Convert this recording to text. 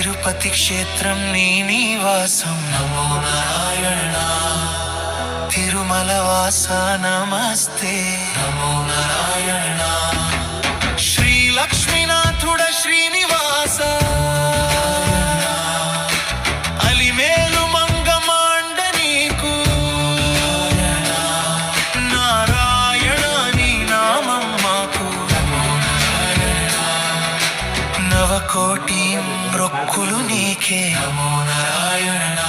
తిరుపతి క్షేత్రం నీ నివాసం నమో నారాయణ. తిరుమల వాస నమస్తే నమో నారాయణ. శ్రీ లక్ష్మీనాథుడ శ్రీనివాస అలిమేలు మంగమాండ నీకు నారాయణ నీ నామం మాకు నవకోటి మ్రొక్కులు నీకే నమో నారాయణ.